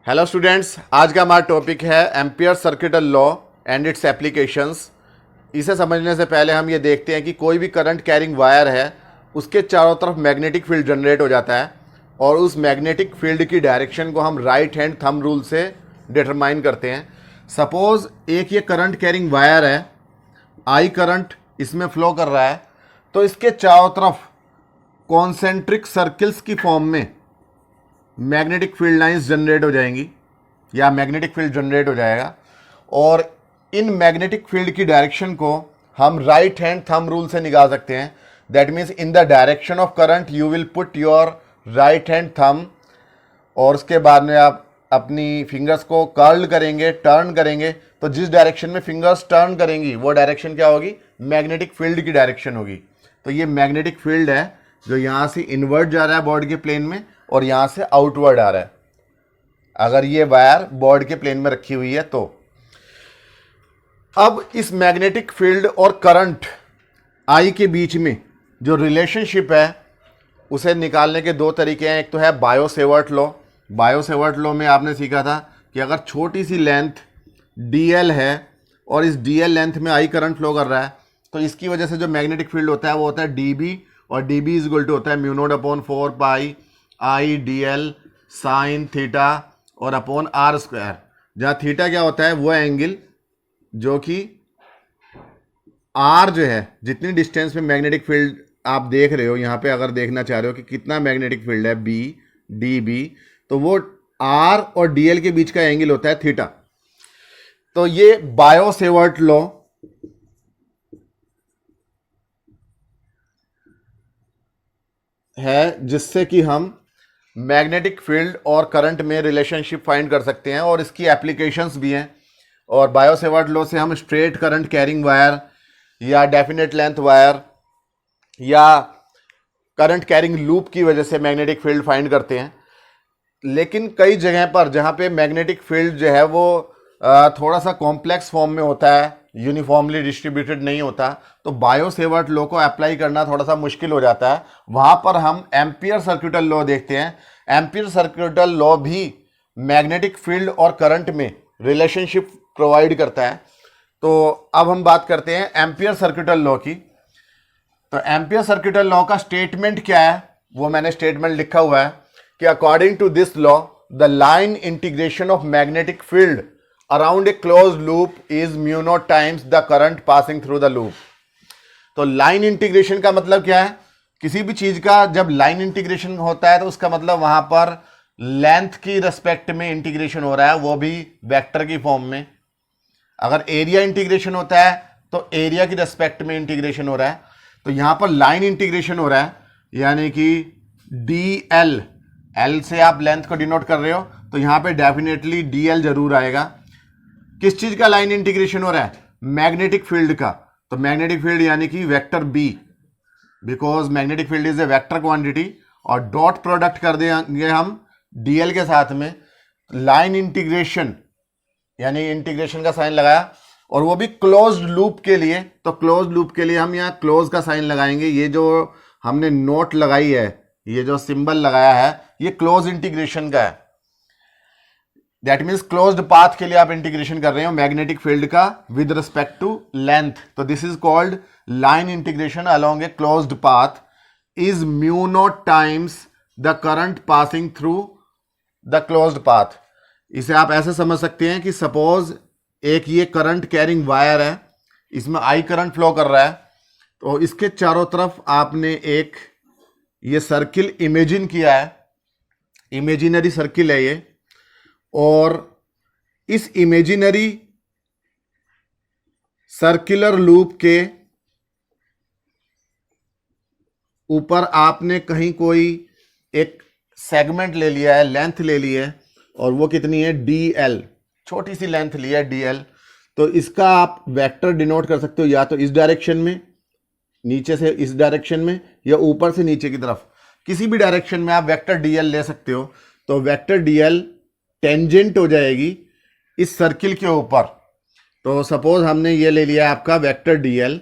Hello students, आज का हमारा टॉपिक है ampere circuital law and it's applications. इसे समझने से पहले हम ये देखते हैं कि कोई भी करंट कैरिंग वायर है उसके चारों तरफ मैग्नेटिक फील्ड जनरेट हो जाता है और उस मैग्नेटिक फील्ड की डायरेक्शन को हम राइट हैंड थंब रूल से डिटरमाइन करते हैं। सपोज एक ये करंट कैरिंग वायर है, आई करंट इसमें फ्लो कर रहा है, तो इसके चारों तरफ कॉन्सेंट्रिक सर्किल्स की फॉर्म में मैग्नेटिक फील्ड लाइंस जनरेट हो जाएंगी या मैग्नेटिक फील्ड जनरेट हो जाएगा और इन मैग्नेटिक फील्ड की डायरेक्शन को हम राइट हैंड थंब रूल से निकाल सकते हैं। That means in the direction of current you will put your right hand thumb और उसके बाद में आप अपनी फिंगर्स को कर्ल करेंगे, टर्न करेंगे, तो जिस डायरेक्शन में फिंगर्स टर्न करेंगी वो डायरेक्शन क्या होगी? मैग्नेटिक फील्ड की डायरेक्शन होगी। तो ये मैग्नेटिक फील्ड है जो यहाँ से इनवर्ट जा रहा है बोर्ड के प्लेन में और यहाँ से आउटवर्ड आ रहा है, अगर ये वायर बोर्ड के प्लेन में रखी हुई है तो। अब इस मैग्नेटिक फील्ड और करंट आई के बीच में जो रिलेशनशिप है उसे निकालने के दो तरीके हैं। एक तो है बायो-सेवर्ट लॉ। बायो-सेवर्ट लॉ में आपने सीखा था कि अगर छोटी सी लेंथ dl है और इस dl लेंथ में आई करंट फ्लो कर रहा है तो इसकी वजह से जो मैग्नेटिक फील्ड होता है वो होता है dB और dB इज इक्वल टू होता है mu not upon 4 pi I dl sine theta और अपॉन आर स्क्वायर, जहाँ थीटा क्या होता है? वो एंगल जो कि आर जो है, जितनी डिस्टेंस में मैग्नेटिक फील्ड आप देख रहे हो, यहाँ पे अगर देखना चाह रहे हो कि कितना मैग्नेटिक फील्ड है बी डी बी, तो वो आर और डीएल के बीच का एंगल होता है थीटा। तो ये बायो-सेवर्ट लॉ है जिससे कि हम मैग्नेटिक फील्ड और करंट में रिलेशनशिप फाइंड कर सकते हैं और इसकी एप्लीकेशंस भी हैं। और बायो-सेवर्ट लॉ से हम स्ट्रेट करंट कैरिंग वायर या डेफिनेट लेंथ वायर या करंट कैरिंग लूप की वजह से मैग्नेटिक फील्ड फाइंड करते हैं। लेकिन कई जगह पर जहाँ पे मैग्नेटिक फील्ड जो है वो थोड़ा सा कॉम्प्लेक्स फॉर्म में होता है, यूनिफॉर्मली डिस्ट्रीब्यूटेड नहीं होता, तो बायो-सेवर्ट लॉ को अप्लाई करना थोड़ा सा मुश्किल हो जाता है। वहाँ पर हम एम्पियर सर्किटल लॉ देखते हैं। एम्पियर सर्किटल लॉ भी मैग्नेटिक फील्ड और करंट में रिलेशनशिप प्रोवाइड करता है। तो अब हम बात करते हैं एम्पियर सर्किटल लॉ की। तो एम्पियर सर्किटल लॉ का स्टेटमेंट क्या है वो मैंने स्टेटमेंट लिखा हुआ है कि according to this law the line integration of magnetic field around a closed loop is mu not times the current passing through the loop. तो लाइन इंटीग्रेशन का मतलब क्या है? किसी भी चीज का जब लाइन इंटीग्रेशन होता है तो उसका मतलब वहां पर लेंथ की रेस्पेक्ट में इंटीग्रेशन हो रहा है, वो भी वेक्टर की फॉर्म में। अगर एरिया इंटीग्रेशन होता है तो एरिया की रेस्पेक्ट में इंटीग्रेशन हो रहा है। तो यहां पर लाइन इंटीग्रेशन हो रहा है, यानी कि dl, l से आप लेंथ को डिनोट कर रहे हो तो यहां पे डेफिनेटली dl जरूर आएगा। किस चीज का लाइन इंटीग्रेशन हो रहा है? मैग्नेटिक फील्ड का। तो मैग्नेटिक फील्ड यानी कि vector b, because magnetic field is a vector quantity, और डॉट प्रोडक्ट कर देंगे हम dl के साथ में। लाइन इंटीग्रेशन यानी इंटीग्रेशन का साइन लगाया और वो भी क्लोज्ड लूप के लिए। तो क्लोज्ड लूप के लिए हम यहाँ क्लोज का साइन लगाएंगे। ये जो हमने नोट लगाई है, ये जो सिंबल लगाया है, ये क्लोज इंटीग्रेशन का है। दैट मीन्स क्लोज्ड पाथ के लिए आप इंटीग्रेशन कर रहे हो मैग्नेटिक फील्ड का विद रिस्पेक्ट टू लेंथ। तो this is called line integration along a closed path is mu not times the current passing through the closed path. इसे आप ऐसे समझ सकते हैं कि सपोज एक ये करंट कैरिंग वायर है, इसमें आई करंट फ्लो कर रहा है, तो इसके चारों तरफ आपने एक ये सर्किल इमेजिन किया है, इमेजिनरी सर्किल है ये, और इस इमेजिनरी सर्कुलर लूप के ऊपर आपने कहीं कोई एक सेगमेंट ले लिया है, लेंथ ले ली है, और वो कितनी है? dl, छोटी सी लेंथ ली है dl। तो इसका आप वेक्टर डिनोट कर सकते हो या तो इस डायरेक्शन में, नीचे से इस डायरेक्शन में, या ऊपर से नीचे की तरफ, किसी भी डायरेक्शन में आप वेक्टर dl ले सकते हो। तो वेक्टर dl टेंजेंट हो जाएगी इस सर्किल के ऊपर। तो सपोज हमने ये ले लिया आपका वेक्टर dl,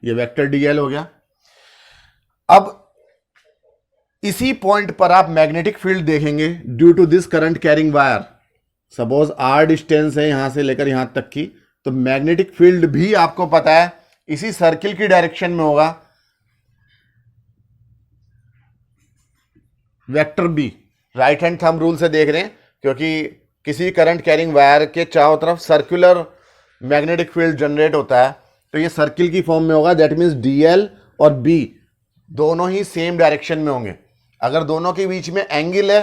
ये वेक्टर dl हो गया। अब इसी पॉइंट पर आप मैग्नेटिक फील्ड देखेंगे due to this current carrying wire. Suppose r distance है यहां से लेकर यहां तक की, तो मैग्नेटिक फील्ड भी आपको पता है इसी सर्किल की डायरेक्शन में होगा, vector B. Right hand thumb rule से देख रहे हैं, क्योंकि किसी करंट कैरिंग वायर के चारों तरफ सर्कुलर मैग्नेटिक फील्ड जनरेट होता है, तो ये सर्किल की फॉर्म में होगा। दैट मीन्स डीएल और बी दोनों ही सेम डायरेक्शन में होंगे। अगर दोनों के बीच में एंगल है,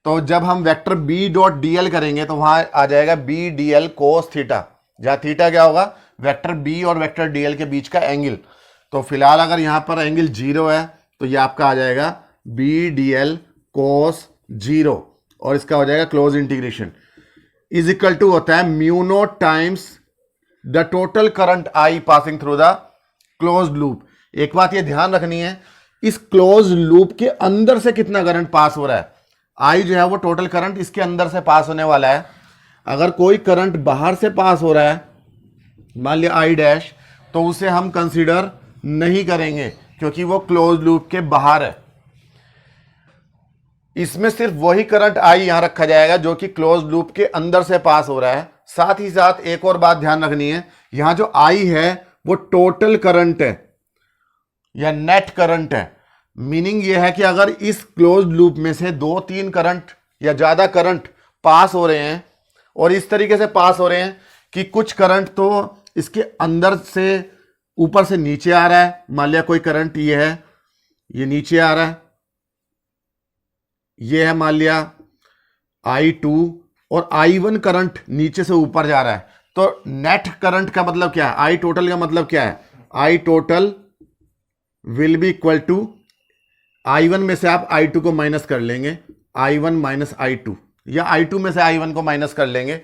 तो जब हम vector B dot D L करेंगे तो वहां आ जाएगा B D L cos theta, जहां थीटा क्या होगा, वेक्टर बी और वेक्टर डी एल के बीच का एंगल। तो फिलहाल अगर यहां पर एंगल 0 है तो ये आपका आ जाएगा बी डी एल कोस 0, और इसका हो जाएगा close integration is equal to होता है mu not times the total current I passing through the close loop. एक बात ये ध्यान रखनी है, इस क्लोज लूप के अंदर से कितना करंट पास हो रहा है। आई जो है वो टोटल करंट इसके अंदर से पास होने वाला है। अगर कोई करंट बाहर से पास हो रहा है, मान लिया आई डैश, तो उसे हम कंसीडर नहीं करेंगे क्योंकि वो क्लोज लूप के बाहर है। इसमें सिर्फ वही करंट आई यहां रखा जाएगा जो कि क्लोज लूप के अंदर से पास हो रहा है। साथ ही साथ एक और बात ध्यान रखनी है, यहां जो आई है वो टोटल करंट है या नेट करंट है। मीनिंग यह है कि अगर इस क्लोज लूप में से 2-3 करंट या ज्यादा करंट पास हो रहे हैं, और इस तरीके से पास हो रहे हैं कि कुछ करंट तो इसके अंदर से ऊपर से नीचे आ रहा है, मान लिया कोई करंट ये है, ये नीचे आ रहा है, ये है मान लिया I2, और I1 करंट नीचे से ऊपर जा रहा है, तो नेट करंट का मतलब क्या है, आई टोटल का मतलब क्या है, I total will be equal to I1 में से आप I2 को माइनस कर लेंगे, I1 माइनस I2, या I2 में से I1 को माइनस कर लेंगे,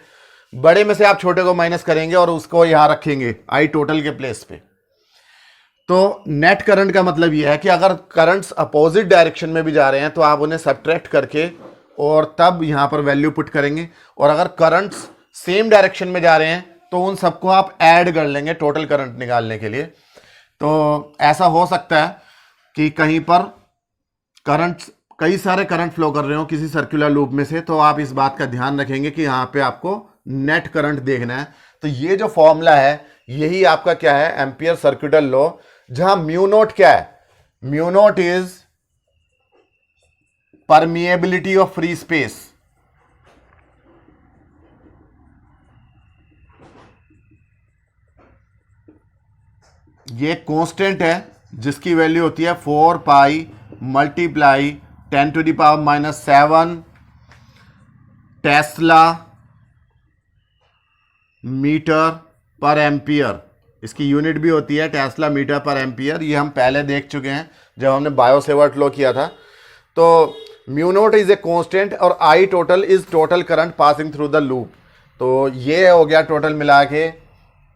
बड़े में से आप छोटे को माइनस करेंगे और उसको यहां रखेंगे आई टोटल के प्लेस पे। तो नेट करंट का मतलब यह है कि अगर करंट्स अपोजिट डायरेक्शन में भी जा रहे हैं तो आप उन्हें सब्ट्रैक्ट करके और तब यहां पर वैल्यू पुट करेंगे, और अगर करंट्स सेम डायरेक्शन में जा रहे हैं तो उन सबको आप ऐड कर लेंगे टोटल करंट निकालने के लिए। तो ऐसा हो सकता है कि कहीं पर करंट, कई सारे करंट फ्लो कर रहे हो किसी सर्कुलर लूप में से, तो आप इस बात का ध्यान रखेंगे कि यहां पे आपको नेट करंट देखना है। तो ये जो फॉर्मूला है यही आपका क्या है, एम्पियर सर्कुलर लॉ, जहां म्यू नोट क्या है, mu naught is permeability of free space. ये कांस्टेंट है जिसकी वैल्यू होती है 4 पाई मल्टीप्लाई 10⁻⁻7 टेस्ला मीटर पर एम्पियर। इसकी यूनिट भी होती है टेस्ला मीटर पर एम्पियर। ये हम पहले देख चुके हैं जब हमने बायो-सेवर्ट लॉ किया था। तो mu naught is a constant और I total is total current passing through the loop. तो ये हो गया टोटल मिला के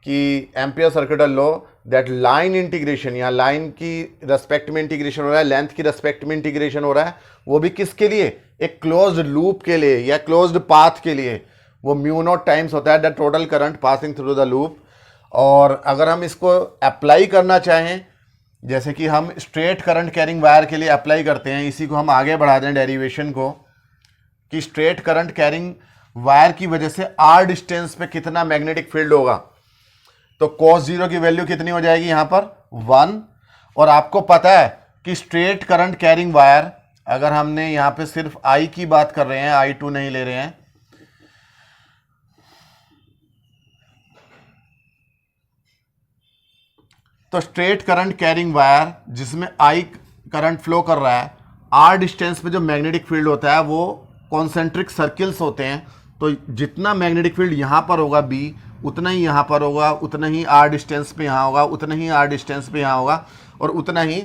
कि ampere circular law that line integration, या लाइन की रेस्पेक्ट में इंटीग्रेशन हो रहा है, लेंथ की रेस्पेक्ट में इंटीग्रेशन हो रहा है, वो भी किसके लिए, एक क्लोज्ड लूप के लिए या क्लोज्ड पाथ के लिए, वो म्यू नॉट टाइम्स होता है the total current passing through the loop. और अगर हम इसको अप्लाई करना चाहें, जैसे कि हम स्ट्रेट करंट कैरिंग वायर के लिए अप्लाई करते हैं, इसी को हम आगे बढ़ा दें डेरिवेशन को, कि स्ट्रेट करंट कैरिंग वायर की वजह से आर डिस्टेंस पे कितना मैग्नेटिक फील्ड होगा। तो cos 0 की वैल्यू कितनी हो जाएगी यहां पर 1। और आपको पता है कि स्ट्रेट करंट कैरिंग वायर, अगर हमने यहां पे सिर्फ I की बात कर रहे हैं, I2 नहीं ले रहे हैं, तो स्ट्रेट करंट कैरिंग वायर जिसमें I करंट फ्लो कर रहा है, R डिस्टेंस पे जो मैग्नेटिक फील्ड होता है वो कॉन्सेंट्रिक सर्किल्स होते हैं। तो जितना मैग्नेटिक फील्ड यहां पर होगा B, उतना ही यहाँ पर होगा, उतना ही R डिस्टेंस पे यहाँ होगा, उतना ही R डिस्टेंस पे यहाँ होगा, और उतना ही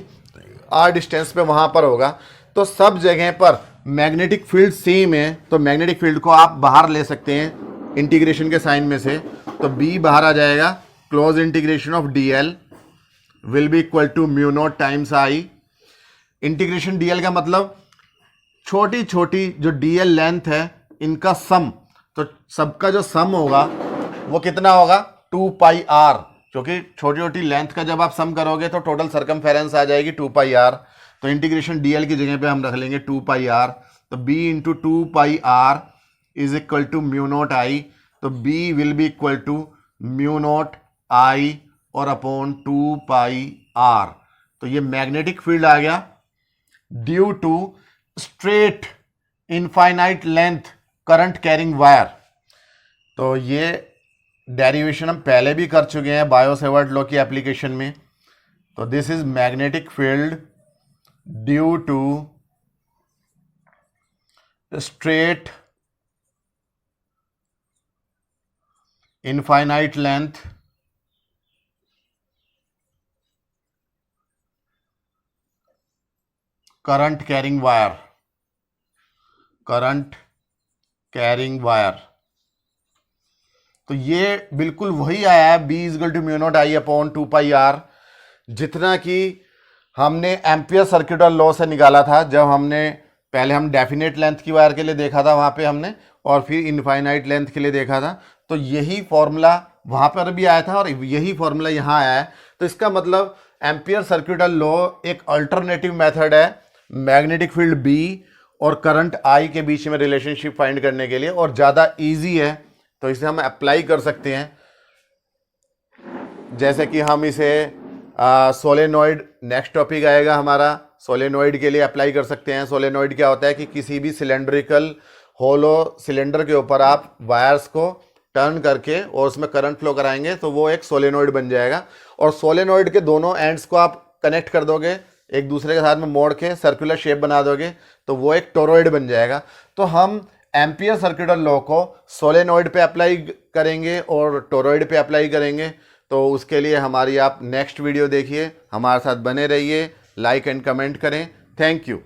R डिस्टेंस पे वहाँ पर होगा। तो सब जगह पर मैग्नेटिक फील्ड सेम है, तो मैग्नेटिक फील्ड को आप बाहर ले सकते हैं इंटीग्रेशन के साइन में से। तो B बाहर आ जाएगा, close integration of DL will be equal to mu not times I। Integration DL का मतलब छोटी छोटी जो DL लेंथ है इनका सम, तो सबका जो सम होगा वो कितना होगा 2 पाई R, क्योंकि छोटी छोटी लेंथ का जब आप सम करोगे तो टोटल सरकमफेरेंस आ जाएगी 2 पाई R। तो इंटीग्रेशन DL की जगह पे हम रख लेंगे 2 पाई R। तो B into 2 pi R is equal to mu naught I, तो B will be equal to mu naught I और अपॉन 2 पाई आर। तो ये मैग्नेटिक फील्ड आ गया due to straight infinite length current carrying wire. तो ये derivation हम पहले भी कर चुके हैं बायो-सेवर्ट लॉ की एप्लीकेशन में। तो this is magnetic field due to straight infinite length current carrying wire, current carrying wire. तो ये बिल्कुल वही आया है, B equal to mu naught I upon 2 pi R, जितना कि हमने एम्पियर सर्कुलर लॉ से निकाला था। जब हमने पहले हम डेफिनेट लेंथ की वायर के लिए देखा था वहाँ पे हमने, और फिर इनफाइनाइट लेंथ के लिए देखा था। तो यही फॉर्मूला वहाँ पर भी आया था और यही फॉर्मूला यहाँ आया है। तो इसका मतलब एम्पियर सर्कुलर लॉ एक अल्टरनेटिव मेथड है मैग्नेटिक फील्ड बी और करंट आई के बीच में रिलेशनशिप फाइंड करने के लिए, और ज़्यादा ईजी है। तो इसे हम अप्लाई कर सकते हैं, जैसे कि हम इसे सोलेनॉइड, नेक्स्ट टॉपिक आएगा हमारा, सोलेनॉइड के लिए अप्लाई कर सकते हैं। सोलेनॉइड क्या होता है कि किसी भी सिलेंड्रिकल होलो सिलेंडर के ऊपर आप वायर्स को टर्न करके और उसमें करंट फ्लो कराएंगे तो वो एक सोलेनॉइड बन जाएगा। और सोलेनॉइड के दोनों एंड्स को आप कनेक्ट कर दोगे, एक दूसरे के साथ में मोड़ के सर्कुलर शेप बना दोगे, तो वो एक टोरॉइड बन जाएगा। तो हम एम्पियर सर्कुलर लॉ को सोलेनॉइड पे अप्लाई करेंगे और टोरॉइड पे अप्लाई करेंगे। तो उसके लिए हमारी आप नेक्स्ट वीडियो देखिए, हमारे साथ बने रहिए, लाइक एंड कमेंट करें। Thank you.